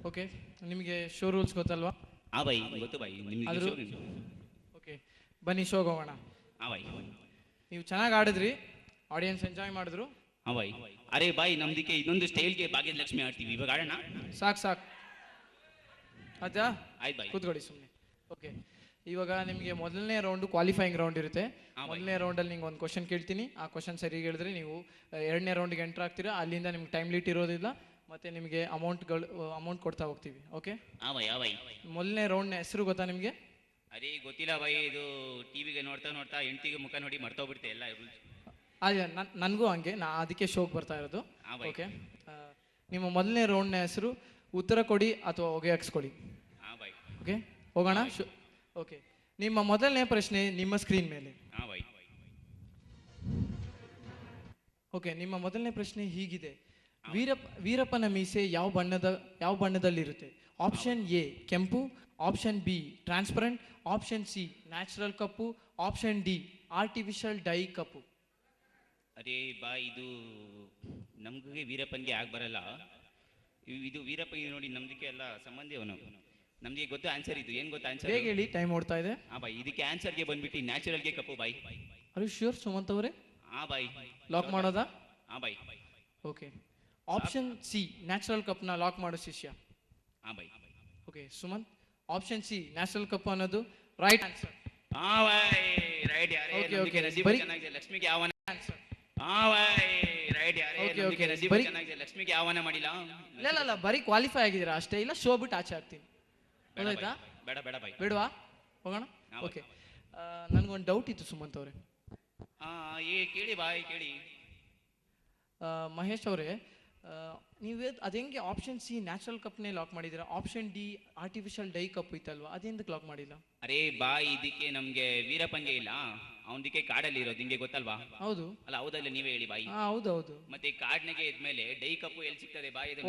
ಓಕೆ, ನಿಮಗೆ ಶೋ ರೂಲ್ಸ್ ಗೊತ್ತಲ್ವಾ? ಬಾಯಿ ಗೊತ್ತು ಬಾಯಿ ಆದ್ರೂ ಓಕೆ, ಬನ್ನಿ ಶೋಗೆ ಹೋಗೋಣ. ಬಾಯಿ ನೀವು ಚೆನ್ನಾಗಿ ಆಡಿದ್ರಿ, ಆಡಿಯನ್ಸ್ ಎಂಜಾಯ್ ಮಾಡಿದ್ರು. ಬಾಯಿ ಅರೆ ಬಾಯಿ ನಮ್ದಕ್ಕೆ ಇನ್ನೊಂದು ಸ್ಟೈಲ್ಗೆ ಭಾಗ್ಯಲಕ್ಷ್ಮಿ ಆಡ್ತೀವಿ, ಇವಾಗ ಆಡೋಣ. ಸಾಕು ಆಯ್ತಾ? ಆಯ್ತು ಬಾಯಿ ಕೂತ್ಕೊಳ್ಳಿ ಸುಮ್ಮನೆ. ಓಕೆ, ಇವಾಗ ನಿಮಗೆ ಮೊದಲನೇ ರೌಂಡು ಕ್ವಾಲಿಫೈಯಿಂಗ್ ರೌಂಡ್ ಇರುತ್ತೆ. ಮೊದಲನೇ ರೌಂಡಲ್ಲಿ ನಿಂಗೆ ಒಂದು ಕ್ವಶನ್ ಕೇಳ್ತೀನಿ, ಆ ಕ್ವಶನ್ ಸರಿ ಹೇಳಿದ್ರೆ ನೀವು ಎರಡನೇ ರೌಂಡಿಗೆ ಎಂಟ್ರ್ ಆಗ್ತೀರಾ. ಅಲ್ಲಿಂದ ನಿಮ್ಗೆ ಟೈಮ್ ಲಿಮಿಟ್ ಇರೋದಿಲ್ಲ, ಮತ್ತೆ ನಿಮಗೆ ಅಮೌಂಟ್ ಕೊಡ್ತಾ ಹೋಗ್ತೀವಿ. ಓಕೆ, ಬಾಯಿ ಮೊದಲನೇ ರೌಂಡ್ನ ಹೆಸರು ಗೊತ್ತಾ ನಿಮಗೆ? ಅರೆ ಗೊತ್ತಿಲ್ಲ ಬಾಯಿ, ಇದು ಟಿವಿಗೆ ನೋಡ್ತಾ ಹೆಂಡತಿಗೆ ಮುಖ ನೋಡಿ ಮರ್ತೋಗ್ಬಿಡ್ತೆ ಎಲ್ಲ ರೂಲ್ಸ್. ಅದೇ ನನಗೂ ಹಂಗೆ, ನಾ ಅದಕ್ಕೆ ಶೋಕ್ ಬರ್ತಾ ಇರೋದು. ಬಾಯ್. ಓಕೆ, ನಿಮ್ಮ ಮೊದಲನೇ ರೌಂಡ್ನ ಹೆಸರು ಉತ್ತರ ಕೊಡಿ ಅಥವಾ ಹೊಗೆ ಹಾಕ್ಸ್ಕೊಡಿ. ಬಾಯಿ ಓಕೆ, ಹೋಗೋಣ. ಓಕೆ, ನಿಮ್ಮ ಮೊದಲನೇ ಪ್ರಶ್ನೆ ನಿಮ್ಮ ಸ್ಕ್ರೀನ್ ಮೇಲೆ. ಬಾಯಿ ಓಕೆ, ನಿಮ್ಮ ಮೊದಲನೇ ಪ್ರಶ್ನೆ ಹೀಗಿದೆ. ವೀರಪ್ಪನ ಮೀಸೆ ಯಾವ ಬಣ್ಣದಲ್ಲಿರುತ್ತೆ? ಆಪ್ಷನ್ ಎ ಕೆಂಪು, option B transparent, option C natural ಕಪ್ಪು, ಆಪ್ಷನ್ ಡಿ ಆರ್ಟಿಫಿಷಿಯಲ್ ಡೈ ಕಪ್ಪು. ಅರೆ ಬಾಯ್ ಇದು ನಮ್ಗೆ ವೀರಪ್ಪನ್ಗೆ ಆಗಿ ಬರಲ್ಲ. ಇದು ವೀರಪ್ಪನಿಗೆ ನೋಡಿ ನಮ್ದಕ್ಕೆ ಎಲ್ಲ ಸಂಬಂಧಿ ಅವನು. ನಮ್ಗೆ ಗೊತ್ತು ಆನ್ಸರ್, ಇದು ಏನ್ ಗೊತ್ತಾ ಆನ್ಸರ್? ಹೇಗೆ ಹೇಳಿ, ಟೈಮ್ ಓಡ್ತಾ ಇದೆ. ಬಾಯ್ ಇದಕ್ಕೆ ಆನ್ಸರ್ಗೆ ಬಂದ್ಬಿಟ್ಟು ನ್ಯಾಚುರಲ್ಗೆ ಕಪ್ಪು ಬಾಯ್. ಆರ್ ಯು ಶ್ಯೂರ್ ಸುಮಂತ್ ಅವರೇ? ಬಾಯ್ ಲಾಕ್ ಮಾಡೋದಾ? ಬಾಯ್ ಓಕೆ, ಆಪ್ಷನ್ ಸಿ ನ್ಯಾಚುರಲ್ ಕಪ್ನ ಲಾಕ್ ಮಾಡೋ ಶಿಷ್ಯ. ಬಾಯ್ okay Sumanth, option C natural ಕಪ್ ಅನ್ನೋದು ರೈಟ್ ಆನ್ಸರ್. ಬಾಯ್ ರೈಟ್ ಯಾರೇ. Okay, ನಮ್ಗೆ okay. ನಸೀಬು ಬರೀ- ಚೆನ್ನಾಗಿದೆ, ಲಕ್ಷ್ಮಿಗೆ ಆಹ್ವಾನ. ಆನ್ಸರ್. ಬಾಯ್ ರೈಟ್ ಯಾರೇ. Okay, ನಮ್ಗೆ okay. ನಸೀಬು ಬರೀ- ಚೆನ್ನಾಗಿದೆ, ಲಕ್ಷ್ಮಿಗೆ ಆಹ್ವಾನ ಮಾಡಿಲ್ಲ. ಇಲ್ಲ ಬರೀ ಕ್ವಾಲಿಫೈ ಆಗಿದ್ದೀರಾ ಅಷ್ಟೇ, ಇಲ್ಲ ಶೋ ಬಿಟ್ಟು ಆಚೆ ಆಗ್ತೀನಿ. ಬೇಡ ಗೊತ್ತಾಯ್ತಾ? ಬಾಯ್, ಬೇಡ ಬೇಡ ಬಾಯ್. ಬೇಡವಾ? ಹೋಗೋಣ. ಓಕೆ, ನನಗೊಂದು ಡೌಟ್ ಇತ್ತು ಸುಮಂತ್ ಅವರೇ. ಕೇಳಿ ಬಾಯ್ ಕೇಳಿ. ಮಹೇಶ್ ಅವರೇ, ನೀವು ಅದು ಹೆಂಗೆ ಆಪ್ಷನ್ ಸಿ ನ್ಯಾಚುರಲ್ ಕಪ್ನೇ ಲಾಕ್ ಮಾಡಿದ್ದೀರಾ? ಆಪ್ಷನ್ ಡಿ ಆರ್ಟಿಫಿಷಿಯಲ್ ಡೈ ಕಪ್ ಇತ್ತಲ್ವಾ, ಅದೆಂದಕ್ಕೆ ಲಾಕ್ ಮಾಡಿಲ್ಲ? ಅರೆ ಬಾಯ್ ಇದಕ್ಕೆ ನಮ್ಗೆ ವೀರಪ್ಪನ್ಗೆ ಇಲ್ಲ, ಅವನದಕ್ಕೆ ಕಾಡಲ್ಲಿ ಇರೋದು, ನಿಂಗೆ ಗೊತ್ತಲ್ವಾ? ಹೌದು. ಅಲ್ಲ ಹೌದಲ್ಲ, ನೀವೇ ಹೇಳಿ ಬಾಯಿ. ಹೌದು. ಮತ್ತೆ ಕಾಡ್ನೆಗೆ ಇದ್ಮೇಲೆ ಡೈ ಕಪ್ಪು ಎಲ್ಲಿ ಸಿಗ್ತದೆ ಬಾಯ್? ಇದು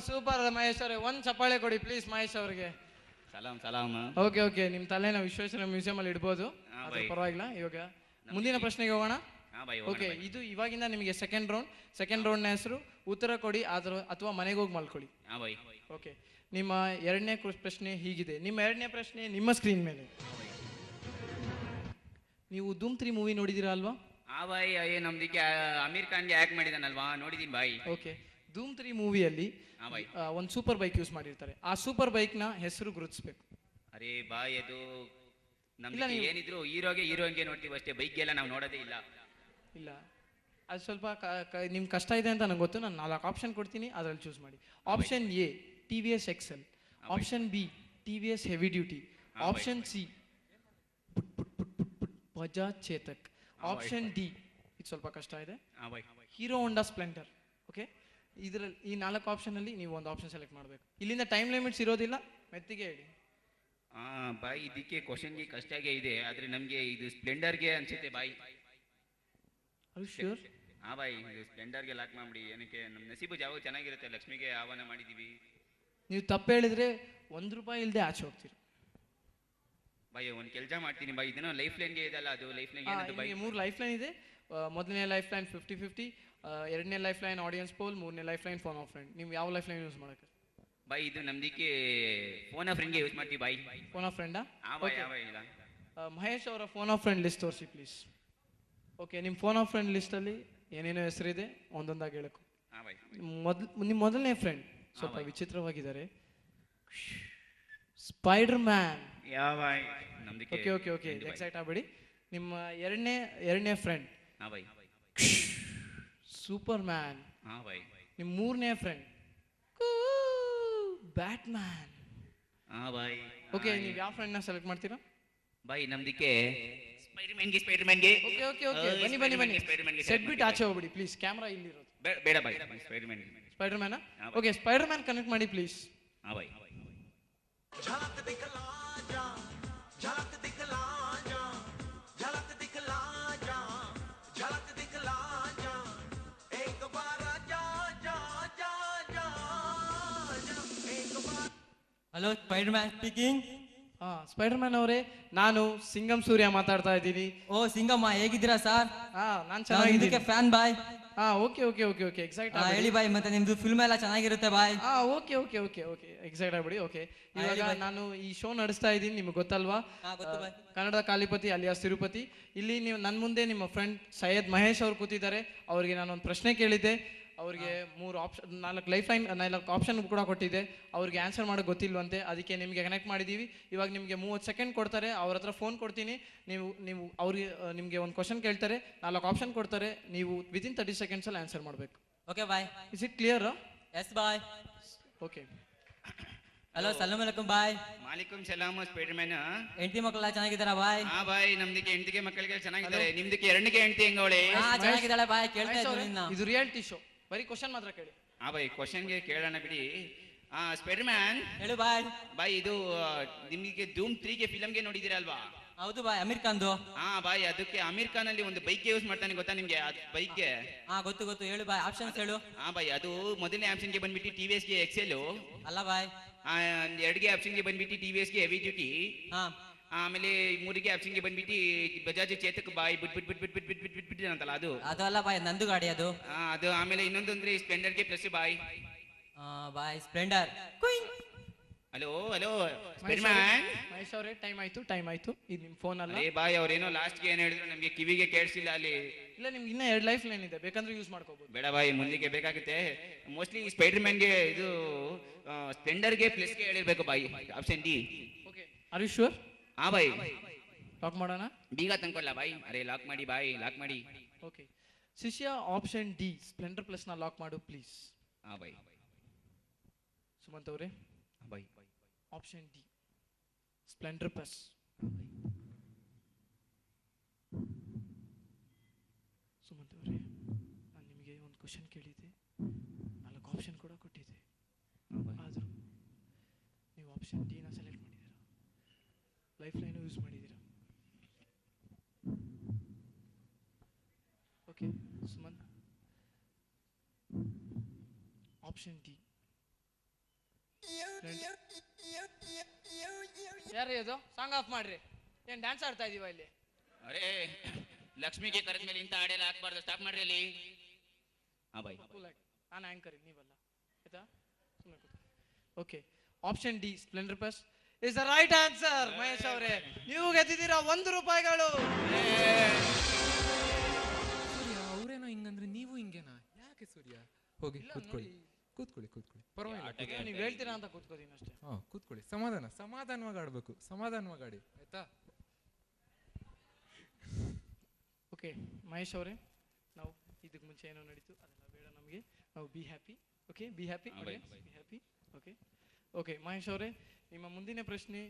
ಸೂಪರ್ ಮಹೇಶ್ ಅವರೇ, ಒಂದು ಚಪ್ಪಾಳೆ ಕೊಡಿ ಪ್ಲೀಸ್ ಮಹೇಶ್ ಅವರಿಗೆ. ಸಲಾಮ್. ಓಕೆ, ನಿಮ್ಮ ತಲೆನ ವಿಶ್ವೇಶ್ವರ ಮ್ಯೂಸಿಯಂ ಅಲ್ಲಿ ಇಡ್ಬೋದು, ಅದು ಪರವಾಗಿಲ್ಲ. ಇವಾಗ ಮುಂದಿನ ಪ್ರಶ್ನೆಗೆ ಹೋಗೋಣ. ಓಕೆ, ಇದು ಇವಾಗಿಂದ ನಿಮಗೆ ಸೆಕೆಂಡ್ ರೌಂಡ್ನ ಹೆಸರು ಉತ್ತರ ಕೊಡಿ ಅಥವಾ ಮನೆಗೆ ಹೋಗಿ ಮಲ್ಕೊಳ್ಳಿ. ಓಕೆ, ನಿಮ್ಮ ಎರಡನೇ ಪ್ರಶ್ನೆ ಹೀಗಿದೆ. ನಿಮ್ಮ ಎರಡನೇ ಪ್ರಶ್ನೆ ನಿಮ್ಮ ಸ್ಕ್ರೀನ್ ಮೇಲೆ. ನೀವು ಧೂಮ್ 3 ಮೂವಿ ನೋಡಿದ್ದೀರಾ ಅಲ್ವಾ? ಬಾಯ್ ನಮ್ದಕ್ಕೆ ಅಮೀರ್ ಖಾನ್ಗೆ ಆಕ್ಟ್ ಮಾಡಿದಾನಲ್ವಾ, ನೋಡಿದೀನಿ ಬಾಯ್. ಓಕೆ, ಧೂಮ್ 3 ಮೂವಿಯಲ್ಲಿ ಒಂದು ಸೂಪರ್ ಬೈಕ್ ಯೂಸ್ ಮಾಡಿರ್ತಾರೆ. ಆ ಸೂಪರ್ ಬೈಕ್ನ ಹೆಸರು ಗುರುತಿಸ್ಬೇಕು. ಅರೆ ಬಾಯ್ ಅದು ನಮ್ಗೆ ಏನಿದ್ರು ಹೀರೋಯಿನ್ಗೆ ನೋಡ್ತೀವಿ ಅಷ್ಟೇ, ಬೈಕ್ಗೆಲ್ಲ ನಾವು ನೋಡೋದೇ ಇಲ್ಲ. ಅದು ಸ್ವಲ್ಪ ನಿಮ್ಗೆ ಕಷ್ಟ ಇದೆ ಅಂತ ನಂಗೆ ಗೊತ್ತು. ನಾನು 4 ಆಪ್ಷನ್ ಕೊಡ್ತೀನಿ, ಅದರಲ್ಲಿ ಚೂಸ್ ಮಾಡಿ. Option A TVS XL, option B TVS heavy duty, option C Bajaj Chetak, option D ಇದು ಸ್ವಲ್ಪ ಕಷ್ಟ ಇದೆ, ಹೀರೋ ಹೋಂಡಾ ಸ್ಪ್ಲೆಂಡರ್. ಓಕೆ, ಇದರಲ್ಲಿ ಈ 4 ಆಪ್ಷನಲ್ಲಿ ನೀವು ಒಂದು ಆಪ್ಷನ್ ಸೆಲೆಕ್ಟ್ ಮಾಡಬೇಕು. ಇಲ್ಲಿಂದ ಟೈಮ್ ಲಿಮಿಟ್ಸ್ ಇರೋದಿಲ್ಲ, ಮೆತ್ತಿಗೆ ಹೇಳಿ. ಬಾಯ್ ಇದಕ್ಕೆ ಕ್ವಶನ್ಗೆ ಕಷ್ಟಾಗೆ ಇದೆ, ಆದ್ರೆ ನಮ್ಗೆ ಇದು ಸ್ಪ್ಲೆಂಡರ್ಗೆ ಅನ್ಸುತ್ತೆ ಬಾಯ್. ಶ್ಯೂರ್? ಬಾಯ್ ಸ್ಪ್ಲೆಂಡರ್ಗೆ ಲಾಕ್ ಮಾಡಿ. ಏನಕ್ಕೆ ನಮ್ಮ ನಸೀಬು ಜಾವ ಚೆನ್ನಾಗಿರುತ್ತೆ, ಲಕ್ಷ್ಮಿಗೆ ಆಹ್ವಾನ ಮಾಡಿದೀವಿ. ನೀವು ತಪ್ಪು ಹೇಳಿದ್ರೆ ₹1 ಇಲ್ಲದೆ ಆಚೆ ಹೋಗ್ತೀರಿ. ಬಾಯ್ ಒಂದು ಕೆಲಸ ಮಾಡ್ತೀನಿ ಬಾಯ್, ಇದನ್ನ ಲೈಫ್ ಲೈನ್ಗೆ ಇದಲ್ಲ, ಅದು ಲೈಫ್ ಲೈನ್ ಏನಂತ ಬಾಯ್? 3 ಲೈಫ್ ಲೈನ್ ಇದೆ. ಮೊದಲನೇ ಲೈಫ್ ಲೈನ್ 50-50, ಎರಡನೇ ಲೈಫ್ ಲೈನ್ ಆಡಿಯನ್ಸ್ ಪೋಲ್, ಮೂರನೇ life line phone of friend. ನೀವು ಯಾವ ಲೈಫ್ ಲೈನ್ ಯೂಸ್ ಮಾಡಕ್ಕೆ? ಬಾಯ್ ಇದು ನಮ್ದಕ್ಕೆ ಫೋನ್ ಆಫ್ ಫ್ರೆಂಡ್ಗೆ ಯೂಸ್ ಮಾಡ್ತೀವಿ ಬಾಯ್. ಫೋನ್ ಆಫ್ ಫ್ರೆಂಡಾ? ಇಲ್ಲ ಮಹೇಶ್ ಅವರ ಫೋನ್ ಆಫ್ ಫ್ರೆಂಡ್ ಲಿಸ್ಟ್ ತೋರಿಸಿ ಪ್ಲೀಸ್. ಓಕೆ, ನಿಮ್ಮ ಫೋನ್ ಆಫ್ ಫ್ರೆಂಡ್ ಲಿಸ್ಟಲ್ಲಿ ಏನೇನೋ ಹೆಸರಿದೆ, ಒಂದೊಂದಾಗಿ ಹೇಳಕು. ನಿಮ್ಮ ಮೊದಲನೇ ಫ್ರೆಂಡ್ ಸ್ವಲ್ಪ ವಿಚಿತ್ರವಾಗಿದ್ದಾರೆ, ಸ್ಪೈಡರ್ ಮ್ಯಾನ್. ಓಕೆ, ಎಕ್ಸೈಟ್ ಆಗಬೇಡಿ. ನಿಮ್ಮ ಎರಡನೇ ಫ್ರೆಂಡ್ ಸೂಪರ್ ಮ್ಯಾನ್. ನಿಮ್ಮ ಮೂರನೇ ಫ್ರೆಂಡ್ ಬ್ಯಾಟ್ ಮ್ಯಾನ್. ಓಕೆ, ನೀವು ಯಾವ ಫ್ರೆಂಡ್ನ ಸೆಲೆಕ್ಟ್ ಮಾಡ್ತೀರಾ? ಬಾಯ್ ನಮ್ದಕ್ಕೆ ಸ್ಪೈಡರ್ಮ್ಯಾನ್ಗೆ. ಬನ್ನಿ ಸೆಟ್ ಬಿಟ್ಟು ಆಚೆ ಹೋಗ್ಬಿಡಿ ಪ್ಲೀಸ್, ಕ್ಯಾಮ್ರಾ ಇಲ್ಲಿರೋದು. ಬೇಡ ಬಾಯ್, Spider Man. Okay, Spider Man connect ಮಾಡಿ ಪ್ಲೀಸ್. ಬಾಯ್ झलक दिखला जा, झलक दिखला जा, झलक hello Spider Man speaking. Spider Man ಅವರೇ, ನಾನು ಸಿಂಗಂ ಸೂರ್ಯ ಮಾತಾಡ್ತಾ ಇದ್ದೀನಿ. ಓ ಸಿಂಗಮ್ಮ, ಹೇಗಿದ್ದೀರಾ ಸರ್? ನಾನು ಚೆನ್ನಾಗಿದ್ದೀನಿ. ಫ್ಯಾನ್ ಬಾಯ್. Okay okay okay okay excite ಹೇಳಿ ಬಾಯ್, ಮತ್ತೆ ನಿಮ್ದು ಫಿಲ್ಮ್ ಎಲ್ಲ ಚೆನ್ನಾಗಿರುತ್ತೆ ಬಾಯ್. Okay okay okay okay excite ಆಗ್ಬಿಡಿ. ಓಕೆ, ಇವಾಗ ನಾನು ಈ ಶೋ ನಡೆಸ್ತಾ ಇದ್ದೀನಿ, ನಿಮ್ಗೆ ಗೊತ್ತಲ್ವಾ? ಗೊತ್ತು ಬಾಯ್. ಕನ್ನಡದ ಕಾಲಿಪತಿ ಅಲಿಯಾಸ್ ತಿರುಪತಿ. ಇಲ್ಲಿ ನೀವು ನನ್ನ ಮುಂದೆ ನಿಮ್ಮ ಫ್ರೆಂಡ್ ಸೈಯದ್ ಮಹೇಶ್ ಅವ್ರು ಕೂತಿದ್ದಾರೆ. ಅವರಿಗೆ ನಾನು ಒಂದು ಪ್ರಶ್ನೆ ಕೇಳಿದ್ದೆ. ಅವ್ರಿಗೆ 3 ಆಪ್ಷನ್ 4 ಆಪ್ಷನ್ ಕೂಡ ಕೊಟ್ಟಿದ್ದೆ. ಅವ್ರಿಗೆ ಆನ್ಸರ್ ಮಾಡೋಕೆ ಗೊತ್ತಿಲ್ವಂತೆ, ಅದಕ್ಕೆ ನಿಮಗೆ ಕನೆಕ್ಟ್ ಮಾಡಿದ್ದೀವಿ. ಇವಾಗ ನಿಮಗೆ 30 ಸೆಕೆಂಡ್ ಕೊಡ್ತಾರೆ, ಅವ್ರ ಹತ್ರ ಫೋನ್ ಕೊಡ್ತೀನಿ. ನೀವು ಅವ್ರಿಗೆ ನಿಮಗೆ ಒಂದು ಕ್ವಶನ್ ಕೇಳ್ತಾರೆ, 4 ಆಪ್ಷನ್ ಕೊಡ್ತಾರೆ. ನೀವು ವಿತಿನ್ 30 ಸೆಕೆಂಡ್ಸಲ್ಲಿ ಆನ್ಸರ್ ಮಾಡಬೇಕು. ಓಕೆ ಬಾಯ್. Is it clear? ಎಸ್ ಬಾಯ್. ಓಕೆ. ಹಲೋ ಸಲಾಮ್ ಅಲೈಕುಂ ಬಾಯ್. ಮಾಲಿಕುಂ ಸಲಾಮ್ ಸ್ಪೈಡರ್ ಮ್ಯಾನ್. ಹೆಂಡತಿ ಮಕ್ಕಳೆಲ್ಲ ಚೆನ್ನಾಗಿದ್ದಾರಾ ಬಾಯ್? ಬಾಯ್, ನಮ್ದಕ್ಕೆ ಹೆಂಡತಿಗೆ ಮಕ್ಕಳಿಗೆ ಚೆನ್ನಾಗಿದ್ದಾರೆ. ನಿಮ್ದಕ್ಕೆ ಎರಡನಿಗೆ ಹೆಂಡತಿ ಹೆಂಗವಳೆ? ಚೆನ್ನಾಗಿದ್ದಾಳೆ ಬಾಯ್. ಕೇಳ್ತಾ ಇದ್ದೀನಿ ನಿನ್ನ. ಇದು ರಿಯಾಲಿಟಿ ಶೋ, ಬರೀ ಕ್ವಶನ್ ಮಾತ್ರ ಕೇಳಿ. ಬಾಯ್, ಕ್ವಶನ್ಗೆ ಕೇಳೋಣ ಬಿಡಿ. ಸ್ಪೈಡರ್ ಮ್ಯಾನ್ ಹೇಳು ಬಾಯ್. ಬಾಯ್, ಇದು ನಿಮಗೆ ಧೂಮ್ 3ಗೆ ಫಿಲಮ್ಗೆ ನೋಡಿದಿರಾ ಅಲ್ವಾ? ಹೌದು ಬಾಯ್, ಅಮೀರ್ ಖಾನ್ದು. ಬಾಯ್, ಅದಕ್ಕೆ ಅಮೀರ್ ಖಾನ್ ಅಲ್ಲಿ ಒಂದು ಬೈಕ್ ಯೂಸ್ ಮಾಡ್ತಾನೆ, ಗೊತ್ತಾ ನಿಮ್ಗೆ? ಬೈಕ್ಗೆ ಗೊತ್ತು ಗೊತ್ತು, ಹೇಳು ಬಾಯ್. ಆಪ್ಷನ್ಸ್ ಹೇಳು. ಬಾಯ್, ಅದು ಮೊದಲನೇ ಆಪ್ಷನ್ಗೆ ಬಂದ್ಬಿಟ್ಟು TVSಗೆ ಎಕ್ಸೆಲ್. ಅಲ್ಲ ಬಾಯ್. 2ಗೆ ಆಪ್ಷನ್ಗೆ ಬಂದ್ಬಿಟ್ಟು TVSಗೆ ಹೆವಿ ಡ್ಯೂಟಿ. ಆಮೇಲೆ 3ಗೆ ಆಪ್ಷನ್ಗೆ ಬಂದ್ಬಿಟ್ಟು ಬಜಾಜ್ ಚೇತಕ್ ಬಾಯ್ ಬಿಟ್ ಅಂತಲ್ಲ ಅದು. ಅದಲ್ಲ ಬಾಯ್, ನಂದು ಗಾಡಿ ಅದು. ಅದು ಆಮೇಲೆ ಇನ್ನೊಂದು ಅಂದ್ರೆ ಸ್ಪ್ಲೆಂಡರ್ಗೆ ಪ್ಲಸ್ ಬಾಯ್. ಬಾಯ್ Splendor. Hello hello Spider Man. Mahesh ಅವರೇ, ಟೈಮ್ ಆಯ್ತು. ಇದು ನಿಮ್ಮ ಫೋನ್ ಅಲ್ಲ. ಬಾಯ್, ಅವ್ರೇನೋ ಲಾಸ್ಟ್ಗೆ ಏನ್ ಹೇಳಿದ್ರು ನಮ್ಗೆ ಕಿವಿಗೆ ಕೇಳಿಸಿಲ್ಲ ಅಲ್ಲಿ. ಇಲ್ಲ, ನಿಮ್ಗೆ ಇನ್ನೂ 2 ಲೈಫ್ ಲೈನ್ ಇದೆ, ಬೇಕಂದ್ರೆ ಯೂಸ್ ಮಾಡ್ಕೋಬಹುದು. ಬೇಡ ಬಾಯ್, ಮುಂದಕ್ಕೆ ಬೇಕಾಗುತ್ತೆ. ಮೋಸ್ಟ್ಲಿ ಸ್ಪೈಡರ್ ಮ್ಯಾನ್ಗೆ ಇದು ಸ್ಪ್ಲೆಂಡರ್ಗೆ ಪ್ಲಸ್ಗೆ ಹೇಳಿರ್ಬೇಕು ಬಾಯ್. Option D. Okay, are you sure? ಬಾಯ್, ಲಾಕ್ ಮಾಡೋಣ. ಬೀಗ ತಂದ್ಕೊಲ್ಲ ಬಾಯ್. ಅರೆ ಲಾಕ್ ಮಾಡಿ ಬಾಯ್, ಲಾಕ್ ಮಾಡಿ. ಓಕೆ ಶಿಷ್ಯ, ಆಪ್ಷನ್ ಡಿ ಸ್ಪ್ಲೆಂಡರ್ ಪ್ಲಸ್ ನ ಲಾಕ್ ಮಾಡು ಪ್ಲೀಸ್. ಬಾಯ್. ಸುಮಂತ್ ಅವರೇ, ಬಾಯ್, option D Splendor plus. Sumanth ಅವರೇ, ನಾನು ನಿಮಗೆ ಒಂದು ಕ್ವಶನ್ ಕೇಳಿದ್ದೆ, 4 ಆಪ್ಷನ್ ಕೂಡ ಕೊಟ್ಟಿದ್ದೆ. ಆದರೂ ನೀವು ಆಪ್ಷನ್ ಡಿ ನ ಸೆಲೆಕ್ಟ್ ಮಾಡಿದ್ದೀರಾ, ಲೈಫ್ ಲೈನ್ ಯೂಸ್ ಮಾಡಿದ್ದೀರಾ. Okay Sumanth, option D. ಯಾರೇ ಇದು? ಸಾಂಗ್ ಆಫ್ ಮಾಡ್ರಿ. ಏನ್ ಡ್ಯಾನ್ಸ್ ಆಡ್ತಾ ಇದೀವ ಇಲ್ಲಿ? ಅರೆ, ಲಕ್ಷ್ಮಿಗೆ ಕರೆದ ಮೇಲೆ ಇಂಥ ಹಾಡೆಲ್ಲ ಹಾಕ್ಬಾರ್ದು, ಸ್ಟಾಪ್ ಮಾಡ್ರಿ ಅಲ್ಲಿ. ಬಾಯ್, ನಾನು ಆಂಕರ್, ನೀವಲ್ಲ, ಆಯ್ತಾ? Okay, option D Splendor plus is the right answer. Mahesh ಅವರೇ, ನೀವು ಗೆದ್ದಿದ್ದೀರಾ 1 ರೂಪಾಯಿಗಳು. ಸೂರ್ಯ ಅವ್ರೇನೋ ಹಿಂಗಂದ್ರೆ ನೀವು ಹಿಂಗೇನಾ? ಯಾಕೆ ಸೂರ್ಯ? ಹೋಗಿ ಕೂತ್ಕೊಳ್ಳಿ. ಪರವಾಗಿಲ್ಲ, ನೀವು ಹೇಳ್ತೀರಾ ಅಂತ ಕೂತ್ಕೋತೀನಿ ಅಷ್ಟೇ. ಕೂತ್ಕೊಳ್ಳಿ. ಸಮಾಧಾನವಾಗಿ ಆಡ್ಬೇಕು, ಸಮಾಧಾನವಾಗಿ ಆಡಿ, ಆಯ್ತಾ? ಓಕೆ ಮಹೇಶ್ ಅವರೇ, ನಾವು ಇದಕ್ಕೆ ಮುಂಚೆ ಏನೋ ನಡೀತು ಅದೆಲ್ಲ ಬೇಡ ನಮಗೆ. ನಾವು be happy. Okay, be happy. Okay okay Mahesh ಅವರೇ, ನಿಮ್ಮ ಮುಂದಿನ ಪ್ರಶ್ನೆ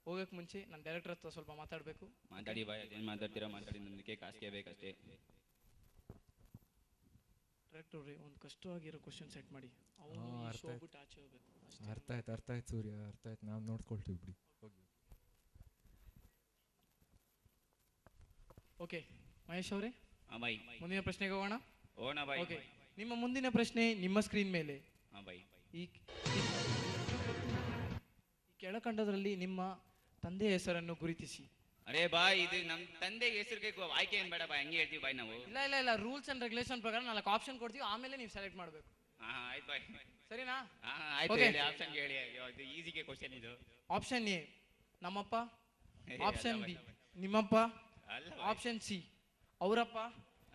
ಹೋಗಕ್ಕೆ ಮುಂಚೆ ನಾನು ಡೈರೆಕ್ಟರ್ ಹತ್ರ ಸ್ವಲ್ಪ ಮಾತಾಡಬೇಕು. ಮಾತಾಡಿ ಬಾಯ್, ಅದೇನು ಮಾತಾಡ್ತೀರಾ ಮಾತಾಡಿ, ನನಗೆ ಕಾಸಿಗೆ ಬೇಕಷ್ಟೇ. ಡೈರೆಕ್ಟರ್ ಅವರೇ, ಒಂದು ಕಷ್ಟವಾಗಿರೋ ಕ್ವಶನ್ ಸೆಟ್ ಮಾಡಿ. ಅವನು ಶೋ ಬಿಟ್ಟು ಆಚೆ ಹೋಗ್ಬೇಕು. ಅರ್ಥ ಆಯ್ತು ಸೂರ್ಯ, ಅರ್ಥ ಆಯ್ತು. ನಾವು ನೋಡ್ಕೊಳ್ತೀವಿ ಬಿಡಿ, ಹೋಗಿ. ಓಕೆ ಮಹೇಶ್ ಅವರೇ, ಬಾಯ್, ಮುಂದಿನ ಪ್ರಶ್ನೆಗೆ ಹೋಗೋಣ. ಬಾಯ್. ಓಕೆ, ನಿಮ್ಮ ಮುಂದಿನ ಪ್ರಶ್ನೆ ನಿಮ್ಮ ಸ್ಕ್ರೀನ್ ಮೇಲೆ. ಬಾಯ್, ಈ ಕೆಳಕಂಡದಲ್ಲಿ ನಿಮ್ಮ ತಂದೆಯ ಹೆಸರನ್ನು ಗುರುತಿಸಿ. ಅರೆ ಬಾಯ್, ಇದು ನಮ್ಮ ತಂದೆ ಹೆಸರಿಗೆ ಆಯ್ಕೆ ಏನ್ ಬೇಡ ಬಾಯ್, ಹಂಗೆ ಹೇಳ್ತೀವಿ ಬಾಯ್ ನಾವು. ಇಲ್ಲ, ರೂಲ್ಸ್ ಅಂಡ್ ರೆಗ್ಯುಲೇಷನ್ ಪ್ರಕಾರ 4 ಆಪ್ಷನ್ ಕೊಡ್ತೀವಿ, ಆಮೇಲೆ ನೀವು ಸೆಲೆಕ್ಟ್ ಮಾಡಬೇಕು. ಆಯ್ತು ಬಾಯ್, ಸರಿನಾ? ಆಯ್ತು, ಹೇಳಿ ಆಪ್ಷನ್ ಹೇಳಿ. ಇದು ಈಸಿಗೆ ಕ್ವಶನ್ ಇದು. ಆಪ್ಷನ್ ಎ ನಮ್ಮಪ್ಪ, ಆಪ್ಷನ್ ಬಿ ನಿಮ್ಮಪ್ಪ, ಆಪ್ಷನ್ ಸಿ ಅವರಪ್ಪ,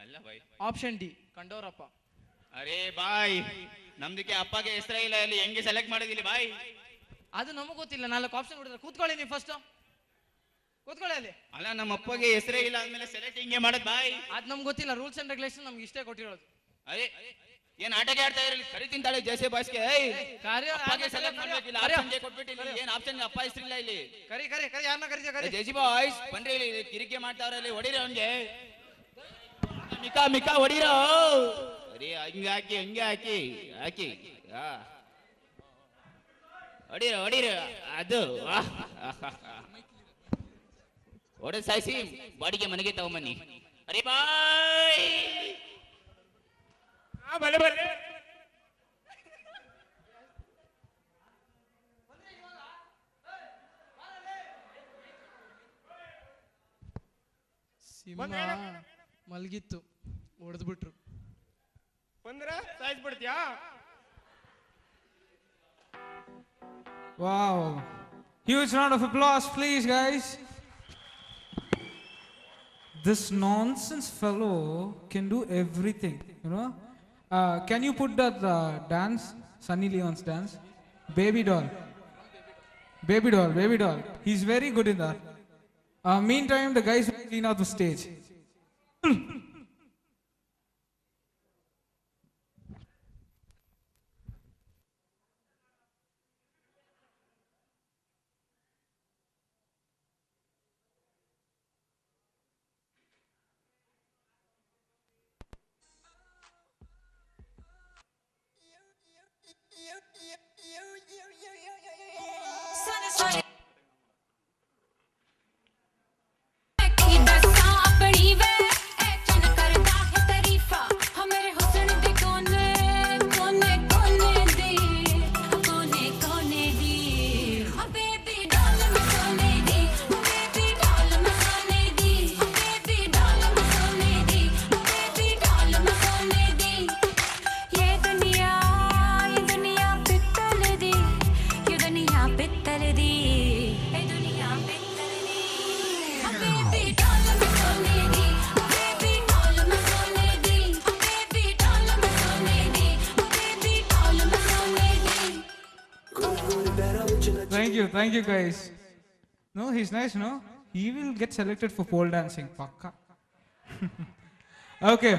ಅಲ್ಲ ಬಾಯ್, ಆಪ್ಷನ್ ಡಿ ಕಂಡೋರಪ್ಪ. ಅರೆ ಬಾಯ್, ನಮ್ದಕ್ಕೆ ಅಪ್ಪಗೆ ಹೆಸರೇ ಇಲ್ಲ, ಅಲ್ಲಿ ಹೆಂಗೆ ಸೆಲೆಕ್ಟ್ ಮಾಡೋದಿಲ್ಲ ಬಾಯ್? ಅದು ನಮಗೆ ಗೊತ್ತಿಲ್ಲ. 4 ಆಪ್ಷನ್ ಕೊಡಿದ್ರೆ ಕೂತ್ಕೊಳ್ಳಿ, ನೀವು ಫಸ್ಟ್ ಕೂತ್ಕೊಳ್ಳಿ ಅಲ್ಲಿ. ಅಲ್ಲ, ನಮ್ಮ ಅಪ್ಪಗೆ ಹೆಸರೇ ಇಲ್ಲ ಅಂದ್ಮೇಲೆ ಸೆಲೆಕ್ಟ್ ಹಿಂಗೆ ಮಾಡೋದು ಬಾಯ್? ಅದು ನಮ್ಗೆ ಗೊತ್ತಿಲ್ಲ, ರೂಲ್ಸ್ ಅಂಡ್ ರೆಗ್ಯುಲೇಷನ್ ನಮ್ಗೆ ಇಷ್ಟೇ ಕೊಟ್ಟಿರೋದು. ಅರೆ, ಏನ್ ಆಟಕ್ಕೆ ಆಡ್ತಾ ಇರಲಿ, ಕರಿತಿಂತಾಳೆ ಜೈಸೆ ಬಾಸ್ಗೆ. ಸೆಲೆಕ್ಟ್ ಮಾಡ್ಬೇಕಿಲ್ಲ, ಆಪ್ಷನ್ಗೆ ಕೊಟ್ಬಿಟ್ಟಿಲ್ಲ. ಏನ್ ಆಪ್ಷನ್ ಅಪ್ಪ ಹೆಸರಿಲ್ಲ ಇಲ್ಲಿ. ಕರಿ ಯಾರನ್ನ ಕರೀತೀಯ? ಜೈಸಿ ಬಾಯ್ಸ್ ಬನ್ರಿ, ಇಲ್ಲಿ ಕಿರಿಕೆ ಮಾಡ್ತಾವ್ರಲ್ಲಿ, ಹೊಡಿರಿ ಅವನ್ಗೆ. ಮಿಕಾ ಹೊಡಿರೋ. ಅರೆ ಹಂಗೆ ಹಾಕಿ ಹೊಡಿರ ಅದು ಹೊಡೆ ಸಾಯಿಸಿ ಬಾಡಿಗೆ ಮನೆಗೆ ತಗೊಂಬನ್ನಿ. ಅರೆ ಬಾಯ್, ಸಿಂಹ ಮಲಗಿತ್ತು, ಹೊಡೆದ್ಬಿಟ್ರು. ಬಂದ್ರೆ ಸಾಯಿಸ್ಬಿಡ್ತೀಯಾ? Wow. Huge round of applause, please, guys. This nonsense fellow can do everything, you know. Can you put that dance, Sunny Leon's dance? Baby doll. Baby doll, baby doll. He's very good in that. Meantime, the guys will clean out the stage. Thank you guys. No, he's nice, no? He will get selected for pole dancing, pakka. Okay.